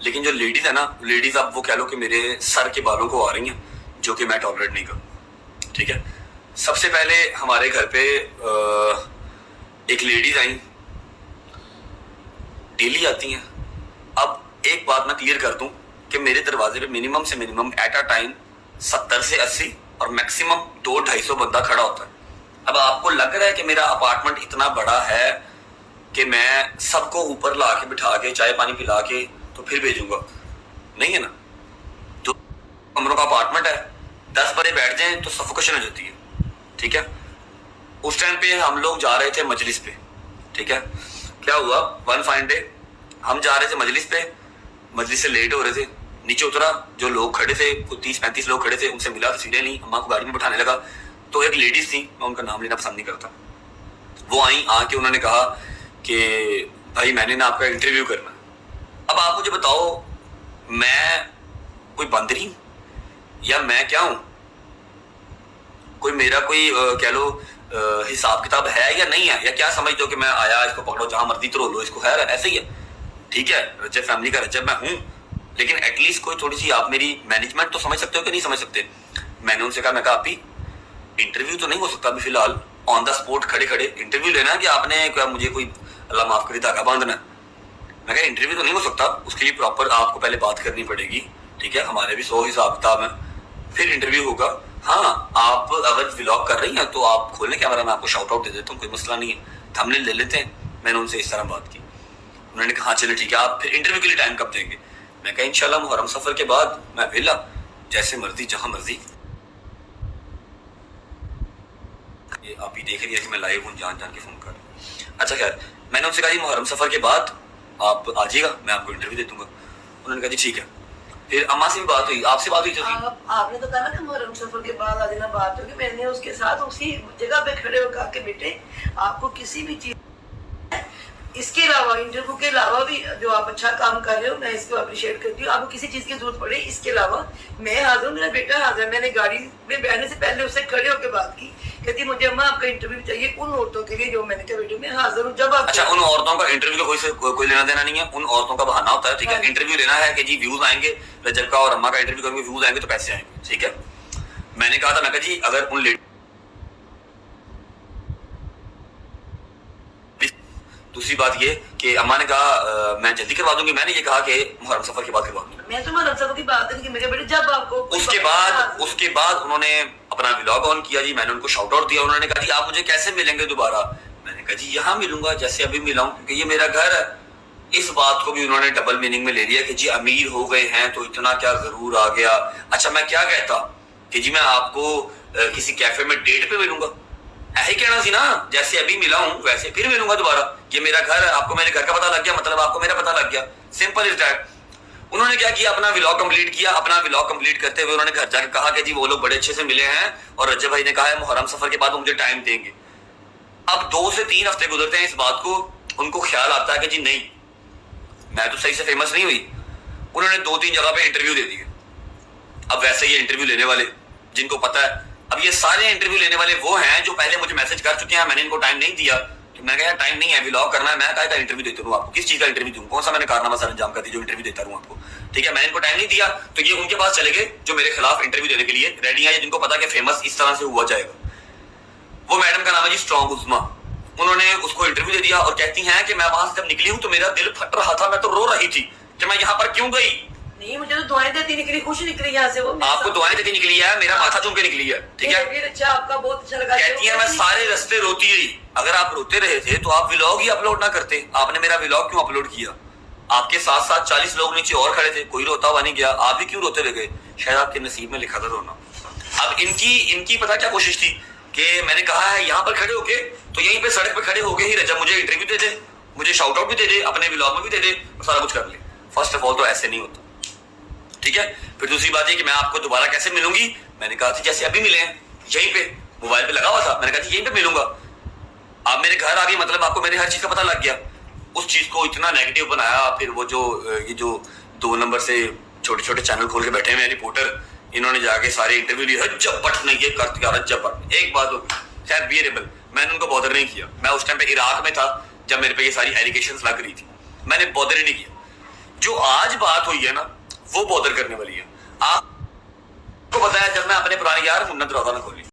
लेकिन जो लेडीज है ना, लेडीज अब वो कह लो कि मेरे सर के बालों को आ रही हैं, जो कि मैं टॉलरेट नहीं करूँ। ठीक है, सबसे पहले हमारे घर पे एक लेडीज आई, डेली आती हैं। अब एक बात मैं क्लियर कर दूं कि मेरे दरवाजे पे मिनिमम से मिनिमम एट अ टाइम 70 से 80 और मैक्सिमम 200-250 बंदा खड़ा होता है। अब आपको लग रहा है कि मेरा अपार्टमेंट इतना बड़ा है कि मैं सबको ऊपर ला के बिठा के चाय पानी पिला के तो फिर भेजूंगा? नहीं है ना। जो कमरों का अपार्टमेंट है, 10 बड़े बैठ जाए तो सफोकेशन हो जाती है। ठीक है, उस टाइम पे हम लोग जा रहे थे मजलिस पे। ठीक है, क्या हुआ, वन फाइन डे हम जा रहे थे मजलिस पे, मजलिस से लेट हो रहे थे, नीचे उतरा, जो लोग खड़े थे, 30-35 लोग खड़े थे, उनसे मिला, तस्वीरें ली, अम्मा को गाड़ी में बैठाने लगा। तो एक लेडीज थी, मैं उनका नाम लेना पसंद नहीं करता, वो आई, आके उन्होंने कहा कि भाई मैंने ना आपका इंटरव्यू करना। अब आप मुझे बताओ, मैं कोई बंदरी या मैं क्या हूं? कोई मेरा कोई कह लो हिसाब किताब है या नहीं है, या क्या समझ दो कि मैं आया, इसको पकड़ो जहां मर्जी तो लो इसको, है ऐसे ही है। ठीक है, रजब फैमिली का रजब मैं हूं, लेकिन एटलीस्ट कोई थोड़ी सी आप मेरी मैनेजमेंट तो समझ सकते हो कि नहीं समझ सकते? मैंने उनसे कहा, मैं कहा आपी इंटरव्यू तो नहीं हो सकता अभी फिलहाल, ऑन द स्पॉट खड़े खड़े इंटरव्यू लेना है कि आपने क्या मुझे कोई अल्लाह माफ करे धागा बांधना है? मैं कहा इंटरव्यू तो नहीं हो सकता, उसके लिए प्रॉपर आपको पहले बात करनी पड़ेगी। ठीक है, हमारे भी 100 हिसाब किताब है, फिर इंटरव्यू होगा। हाँ, आप अगर व्लॉग कर रही हैं तो आप खोलने कैमरा, मैं आपको शाउट आउट दे देता हूँ, कोई मसला नहीं है, थंबनेल ले लेते हैं। मैंने उनसे इस तरह बात की, उन्होंने कहा हाँ चलो ठीक है, आप फिर इंटरव्यू के लिए टाइम कब देंगे? मैं कहा इंशाल्लाह मुहर्रम सफर के बाद, मैं वेला, जैसे मर्जी जहां मर्जी। ये आप ही देख रही है कि मैं लाइव हूँ, जान जान के फोन कर। अच्छा खैर, मैंने उनसे कहा जी मुहर्रम सफर के बाद आप आ जाइएगा, मैं आपको इंटरव्यू दे दूंगा। उन्होंने कहा जी ठीक है। फिर अम्मा से भी बात हुई, आपसे बात हुई थी? आपने तो कहा ना कि मुहर्रम सफर के बाद आज ना बात होगी, मैंने उसके साथ उसी जगह पे खड़े होकर के बेटे आपको किसी भी चीज, इसके अलावा इंटरव्यू के अलावा भी जो आप अच्छा काम कर रहे हो, मैं इसको अप्रिशिएट करती हूँ। आपको किसी चीज की जरूरत पड़े, इसके अलावा मैं हाजिर हूँ, मेरा बेटा हाजिर। मैंने गाड़ी में बैठने से पहले उससे खड़े होकर बात की, कहती मुझे अम्मा आपका इंटरव्यू चाहिए उन औरतों के लिए, जो मैंने कहा बेटे मैं हाजिर हूँ जब आप। अच्छा, उन औरतों का इंटरव्यू का कोई लेना देना नहीं है, उन औरतों का बहाना होता है। ठीक है, इंटरव्यू लेना है कि जी व्यूज आएंगे, रजब का और अम्मा का इंटरव्यू करेंगे, व्यूज आएंगे तो पैसे आएंगे। ठीक है, मैंने कहा था, मैं कहा जी अगर उन लेडी, दूसरी बात ये कि अम्मा ने कहा मैं जल्दी करवा दूंगी, मैंने ये कहा कि मुहर्रम सफर के बाद करवा दूंगी। मैं तो मुहर्रम सफर की बात नहीं की, मेरे बेटे जब आपको उसके बाद उन्होंने अपना व्लॉग ऑन किया जी, मैंने उनको शाउट आउट दिया। उन्होंने कहा जी आप मुझे कैसे मिलेंगे दोबारा? मैंने कहा जी यहाँ मिलूंगा जैसे अभी मिला हूं, क्योंकि ये मेरा घर है। इस बात को भी उन्होंने डबल मीनिंग में ले लिया कि जी अमीर हो गए हैं तो इतना क्या जरूर आ गया। अच्छा, मैं क्या कहता कि जी मैं आपको किसी कैफे में डेट पे मिलूंगा, ऐसे कहना सी ना, जैसे अभी मिला हूं वैसे फिर मिलूंगा दोबारा। ये मेरा घर है, आपको मेरे घर का पता लग गया, मतलब आपको मेरा पता लग गया, सिंपल इज दैट। उन्होंने क्या किया, अपना व्लॉग कंप्लीट किया। अपना व्लॉग कंप्लीट करते हुए उन्होंने घर जाकर कहा कि जी वो लोग बड़े अच्छे से मिले हैं और रजब भाई ने कहा है मुहर्रम सफर के बाद वो मुझे टाइम देंगे। अब 2 से 3 हफ्ते गुजरते हैं, इस बात को उनको ख्याल आता है कि जी नहीं, मैं तो सही से फेमस नहीं हुई। उन्होंने 2-3 जगह पे इंटरव्यू दे दिए। अब वैसे ये इंटरव्यू लेने वाले जिनको पता है, अब ये सारे इंटरव्यू लेने वाले वो हैं जो पहले मुझे मैसेज कर चुके हैं, मैंने इनको टाइम नहीं दिया। तो मैं कहा टाइम नहीं है, व्लॉग करना है, मैं कहा इंटरव्यू देता हूँ आपको। किस चीज का इंटरव्यू दूं, कौन सा मैंने कारनामा सर अंजाम कर दी जो इंटरव्यू देता रहूं आपको? ठीक है, मैंने इनको टाइम नहीं दिया, तो ये उनके पास चले गए जो मेरे खिलाफ इंटरव्यू देने के लिए रेडी है, जिनको पता कि फेमस इस तरह से हुआ जाएगा। वो मैडम का नाम है जी स्ट्रॉन्ग उस्मा। उन्होंने उसको इंटरव्यू दे दिया और कहती हैं कि मैं वहां से जब निकली हूं तो मेरा दिल फट रहा था, मैं तो रो रही थी कि मैं यहाँ पर क्यों गई। नहीं, मुझे तो दुआएं देती निकली, खुश निकली यहाँ से वो। आपको दुआएं देती निकली है, मेरा माथा चूम के निकली है। ठीक है, अच्छा आपका बहुत अच्छा लगा। कहती है मैं सारे रास्ते रोती रही। अगर आप रोते रहे थे तो आप व्लॉग ही अपलोड ना करते, आपने मेरा व्लॉग क्यों अपलोड किया? आपके साथ साथ 40 लोग नीचे और खड़े थे, कोई रोता हुआ नहीं गया, आप भी क्यों रोते रह गए? शायद आपके नसीब में लिखा था रोना। अब इनकी पता क्या कोशिश थी कि मैंने कहा है यहाँ पर खड़े होके, तो यहीं पे सड़क पे खड़े होके ही रजब मुझे इंटरव्यू दे दे, मुझे शाउट आउट भी दे दे, अपने व्लॉग में भी दे दे, सारा कुछ कर ले। फर्स्ट ऑफ ऑल तो ऐसे नहीं होता। ठीक है, फिर दूसरी बात है कि मैं आपको दोबारा कैसे मिलूंगी? मैंने कहा था जैसे अभी मिले हैं, यहीं पे मोबाइल पे लगा हुआ था, मैंने कहा यहीं पे मिलूंगा। आप मेरे घर आ गई, मतलब आपको मेरे हर चीज का पता लग गया। उस चीज को इतना नेगेटिव बनाया। फिर वो जो ये जो 2 नंबर से छोटे छोटे चैनल खोल के बैठे हुए रिपोर्टर, इन्होंने जाके सारे इंटरव्यू लिए, रज्जब भट्ट ने ये कर दिया, रज्जब भट्ट। एक बात खैर बियरेबल, मैंने उनको बॉदर नहीं किया। मैं उस टाइम पे इराक में था जब मेरे पे ये सारी एलिगेशंस लग रही थी, मैंने बॉदर ही नहीं किया। जो आज बात हुई है ना वो बॉदर करने वाली है। आपको बताया जब मैं अपने पुराने यार मुन्नत दरवाजा ना खोली